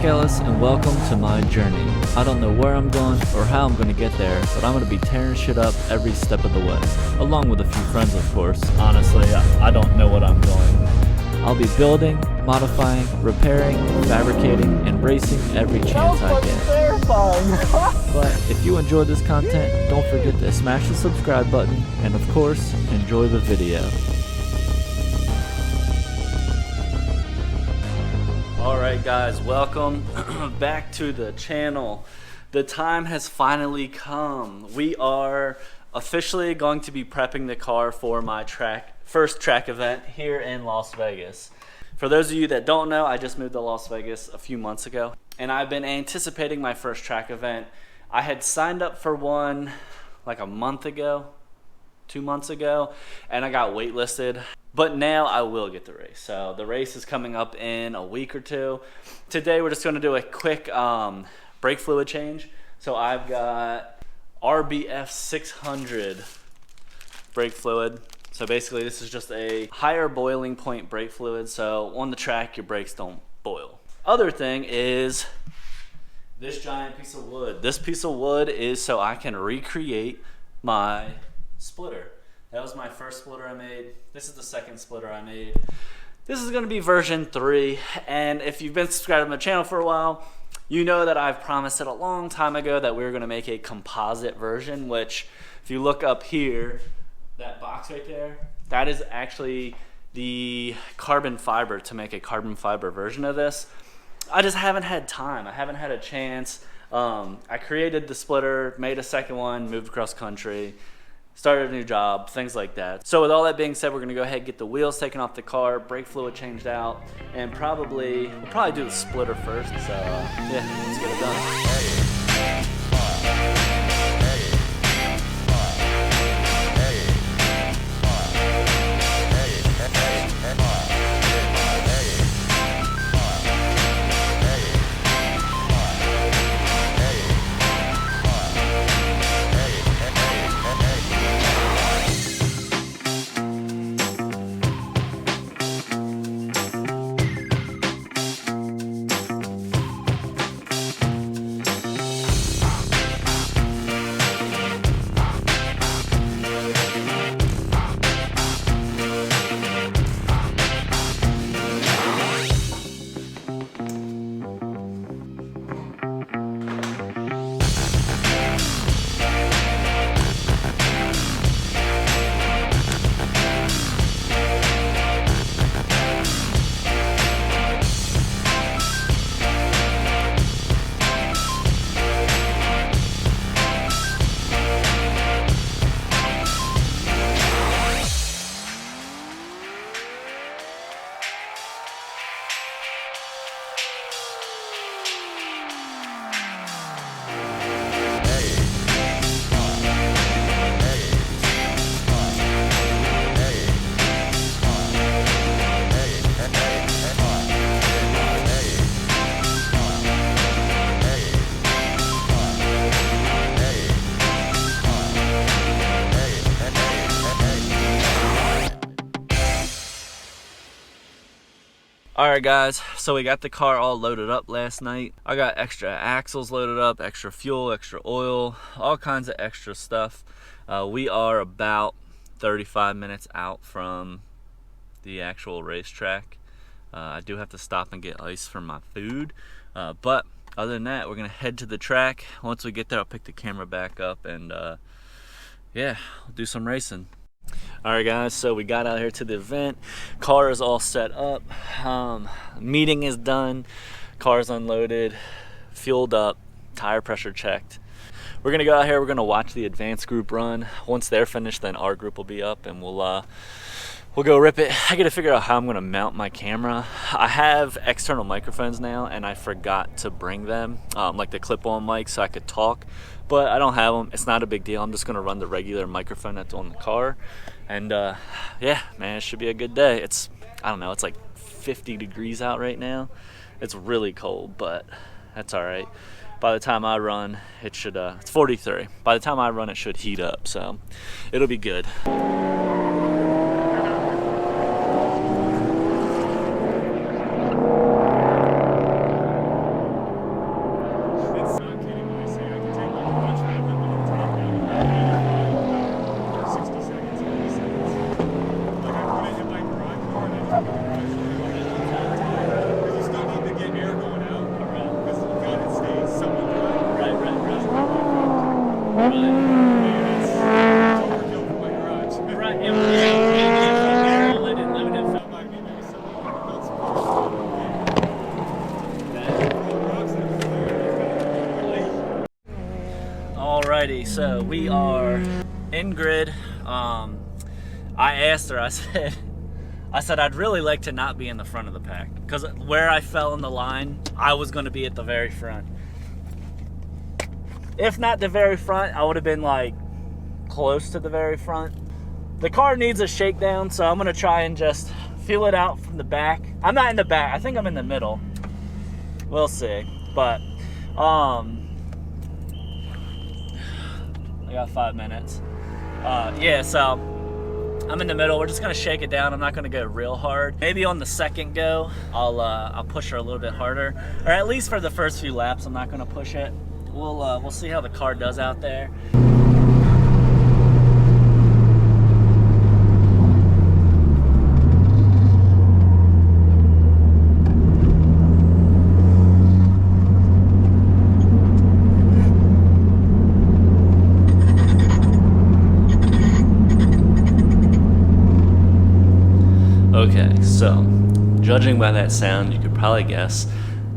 Zach Ellis, and welcome to my journey. I don't know where I'm going or how I'm going to get there, but I'm going to be tearing shit up every step of the way, along with a few friends, of course. Honestly, I don't know what I'm doing. I'll be building, modifying, repairing, fabricating, and racing every chance I get. Terrifying. But if you enjoyed this content, don't forget to smash the subscribe button, and of course, enjoy the video. Alright guys, welcome back to the channel. The time has finally come. We are officially going to be prepping the car for my first track event here in Las Vegas. For those of you that don't know, I just moved to Las Vegas a few months ago, and I've been anticipating my first track event. I had signed up for one like a month ago, 2 months ago, and I got waitlisted. But now I will get the race. So the race is coming up in a week or two. Today we're just going to do a quick brake fluid change. So I've got RBF 600 brake fluid. So basically this is just a higher boiling point brake fluid. So on the track your brakes don't boil. Other thing is this giant piece of wood. This piece of wood is so I can recreate my splitter. That was my first splitter I made. This is the second splitter I made. This is gonna be version 3, and if you've been subscribed to my channel for a while, you know that I've promised it a long time ago that we were gonna make a composite version, which if you look up here, that box right there, that is actually the carbon fiber to make a carbon fiber version of this. I just haven't had time. I haven't had a chance. I created the splitter, made a second one, moved across country, started a new job, things like that. So with all that being said, we're gonna go ahead and get the wheels taken off the car, brake fluid changed out, and we'll probably do the splitter first. So yeah, let's get it done. Alright guys, so we got the car all loaded up last night. I got extra axles loaded up, extra fuel, extra oil, all kinds of extra stuff. We are about 35 minutes out from the actual racetrack. I do have to stop and get ice for my food, but other than that, we're gonna head to the track. Once we get there, I'll pick the camera back up and yeah, we'll do some racing. Alright guys, so we got out here to the event. Car is all set up. Meeting is done. Car's unloaded, fueled up, tire pressure checked. We're gonna go out here, we're gonna watch the advanced group run. Once they're finished, then our group will be up and we'll go rip it. I gotta figure out how I'm gonna mount my camera. I have external microphones now and I forgot to bring them, like the clip-on mic so I could talk, but I don't have them. It's not a big deal. I'm just gonna run the regular microphone that's on the car. And yeah, man, it should be a good day. I don't know, it's like 50 degrees out right now. It's really cold, but that's all right. By the time I run, it should, it's 43. By the time I run, it should heat up, so it'll be good. Right, it was Maryland and limited. Alrighty, so we are in grid. I asked her, I said I'd really like to not be in the front of the pack, because where I fell in the line, I was going to be at the very front. If not the very front, I would have been like close to the very front. The car needs a shakedown, so I'm going to try and just feel it out from the back. I'm not in the back. I think I'm in the middle. We'll see. But I got 5 minutes. Yeah, so I'm in the middle. We're just gonna shake it down. I'm not gonna go real hard. Maybe on the second go, I'll push her a little bit harder, or at least for the first few laps, I'm not gonna push it. We'll see how the car does out there. Okay, so judging by that sound, you could probably guess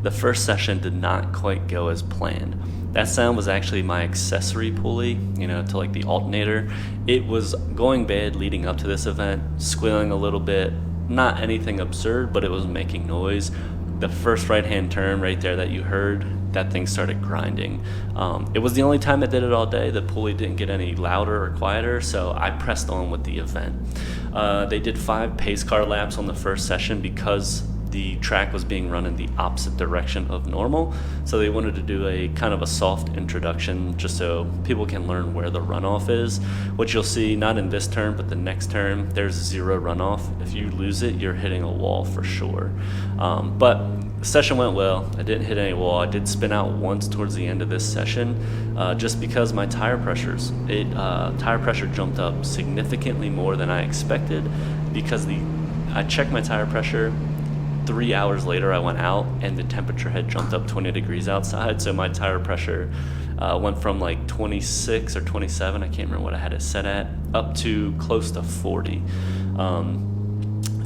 the first session did not quite go as planned. That sound was actually my accessory pulley, to like the alternator. It was going bad leading up to this event, squealing a little bit, not anything absurd, but it was making noise. The first right-hand turn right there that you heard, that thing started grinding. It was the only time it did it all day. The pulley didn't get any louder or quieter, so I pressed on with the event. They did 5 pace car laps on the first session because the track was being run in the opposite direction of normal, so they wanted to do a kind of a soft introduction just so people can learn where the runoff is, which you'll see not in this turn but the next turn. There's 0 runoff. If you lose it, you're hitting a wall for sure. But the session went well. I didn't hit any wall. I did spin out once towards the end of this session, just because my tire pressure jumped up significantly more than I expected, because I checked my tire pressure 3 hours later. I went out and the temperature had jumped up 20 degrees outside, so my tire pressure went from like 26 or 27, I can't remember what I had it set at, up to close to 40.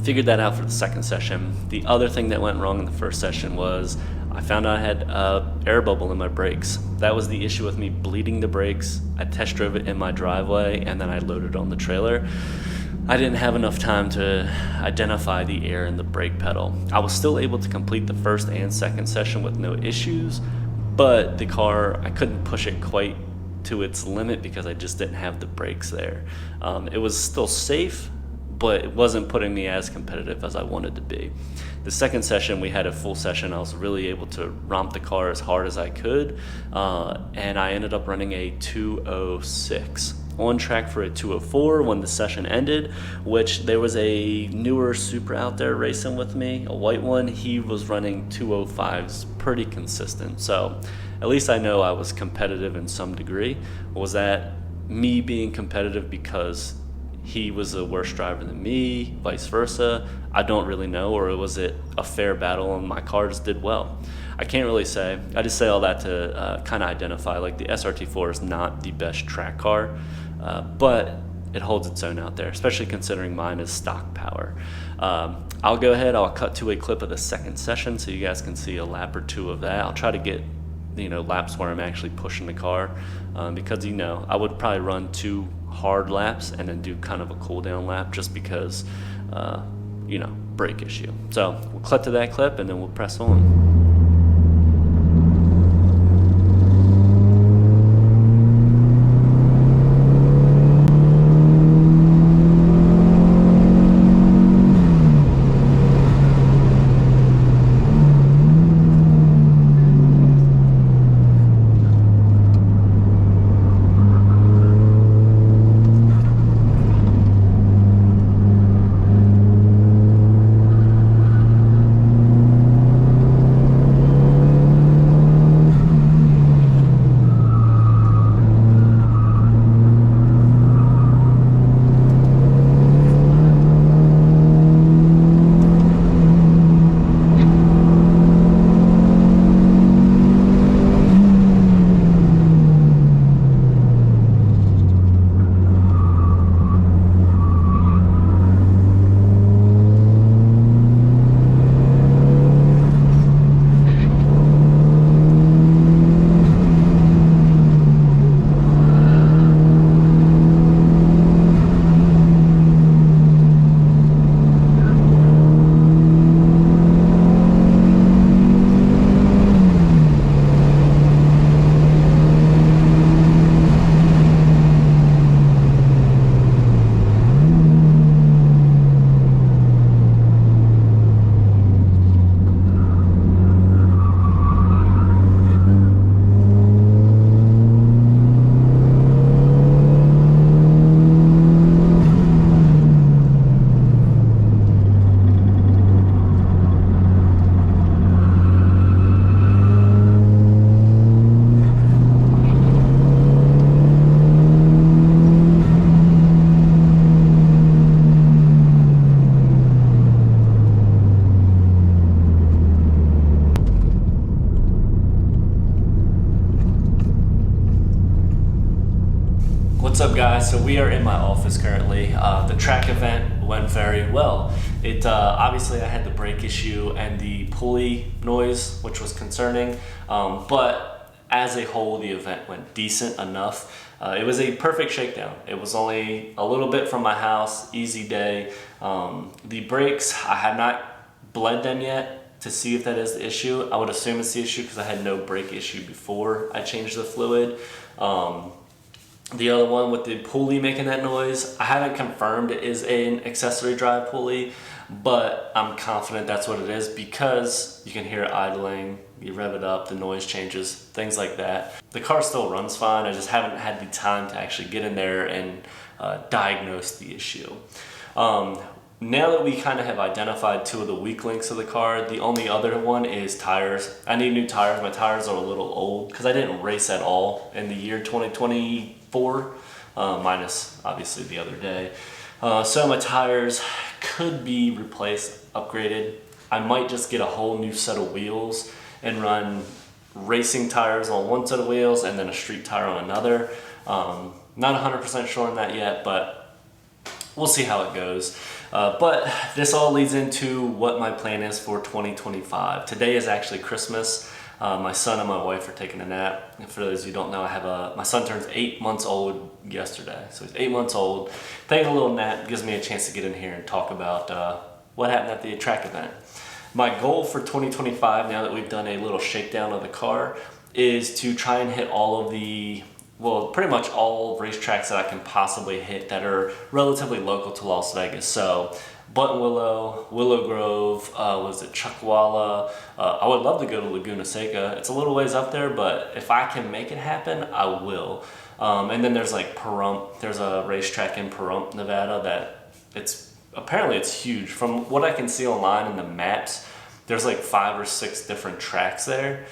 Figured that out for the second session. The other thing that went wrong in the first session was I found out I had an air bubble in my brakes. That was the issue with me bleeding the brakes. I test drove it in my driveway and then I loaded on the trailer. I didn't have enough time to identify the air in the brake pedal. I was still able to complete the first and second session with no issues, but the car, I couldn't push it quite to its limit because I just didn't have the brakes there. It was still safe, but it wasn't putting me as competitive as I wanted to be. The second session, we had a full session. I was really able to romp the car as hard as I could, and I ended up running a 206. On track for a 204 when the session ended, which there was a newer Supra out there racing with me, a white one. He was running 205s pretty consistent, so at least I know I was competitive in some degree. Was that me being competitive because he was a worse driver than me, vice versa? I don't really know. Or was it a fair battle and my car just did well? I can't really say. I just say all that to kind of identify, like, the SRT-4 is not the best track car, but it holds its own out there, especially considering mine is stock power. I'll go ahead, I'll cut to a clip of the second session so you guys can see a lap or two of that. I'll try to get laps where I'm actually pushing the car, because I would probably run 2 hard laps and then do kind of a cool down lap just because brake issue. So we'll cut to that clip and then we'll press on. What's up, guys? So we are in my office currently. The track event went very well. It obviously I had the brake issue and the pulley noise, which was concerning, but as a whole the event went decent enough. It was a perfect shakedown. It was only a little bit from my house, easy day. The brakes, I have not bled them yet to see if that is the issue. I would assume it's the issue because I had no brake issue before I changed the fluid. The other one with the pulley making that noise, I haven't confirmed it is an accessory drive pulley, but I'm confident that's what it is because you can hear it idling, you rev it up, the noise changes, things like that. The car still runs fine, I just haven't had the time to actually get in there and diagnose the issue. Now that we kind of have identified two of the weak links of the car, the only other one is tires. I need new tires. My tires are a little old because I didn't race at all in the year 2024, minus obviously the other day. So my tires could be replaced, upgraded. I might just get a whole new set of wheels and run racing tires on one set of wheels and then a street tire on another. Not 100% sure on that yet, but we'll see how it goes. But this all leads into what my plan is for 2025. Today is actually Christmas. My son and my wife are taking a nap. And for those of you who don't know, my son turns 8 months old yesterday. So he's 8 months old. Taking a little nap gives me a chance to get in here and talk about what happened at the track event. My goal for 2025, now that we've done a little shakedown of the car, is to try and hit all of the, well, pretty much all racetracks that I can possibly hit that are relatively local to Las Vegas. So Buttonwillow, Willow Grove, was it Chuckwalla? I would love to go to Laguna Seca. It's a little ways up there, but if I can make it happen, I will. And then there's like Pahrump. There's a racetrack in Pahrump, Nevada that apparently it's huge. From what I can see online in the maps, there's like 5 or 6 different tracks there.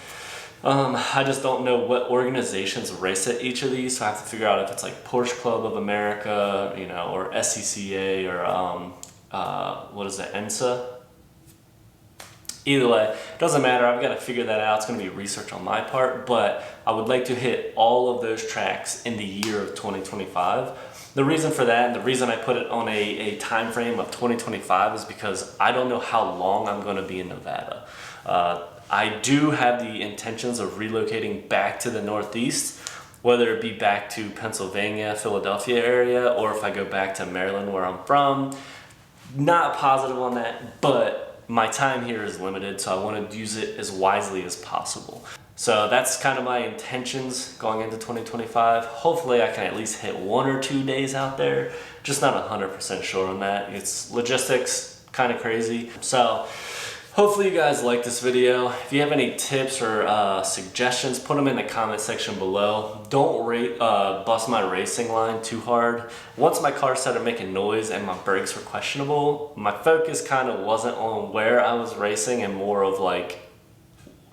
I just don't know what organizations race at each of these, so I have to figure out if it's like Porsche Club of America, you know, or SCCA, or what is it, ENSA? Either way, it doesn't matter. I've got to figure that out. It's going to be research on my part, but I would like to hit all of those tracks in the year of 2025. The reason for that, and the reason I put it on a time frame of 2025, is because I don't know how long I'm going to be in Nevada. I do have the intentions of relocating back to the Northeast, whether it be back to Pennsylvania, Philadelphia area, or if I go back to Maryland where I'm from. Not positive on that, but my time here is limited, so I want to use it as wisely as possible. So that's kind of my intentions going into 2025. Hopefully I can at least hit 1 or 2 days out there. Just not 100% sure on that. It's logistics, kind of crazy. So hopefully you guys like this video. If you have any tips or suggestions, put them in the comment section below. Don't bust my racing line too hard. Once my car started making noise and my brakes were questionable, my focus kind of wasn't on where I was racing and more of like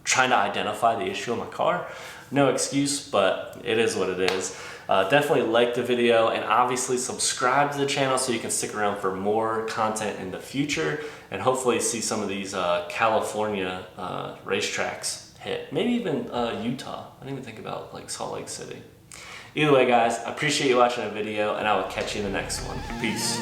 trying to identify the issue in my car. No excuse, but it is what it is. Definitely like the video and obviously subscribe to the channel so you can stick around for more content in the future and hopefully see some of these California racetracks hit. Maybe even Utah. I didn't even think about like Salt Lake City. Either way, guys, I appreciate you watching the video and I will catch you in the next one. Peace.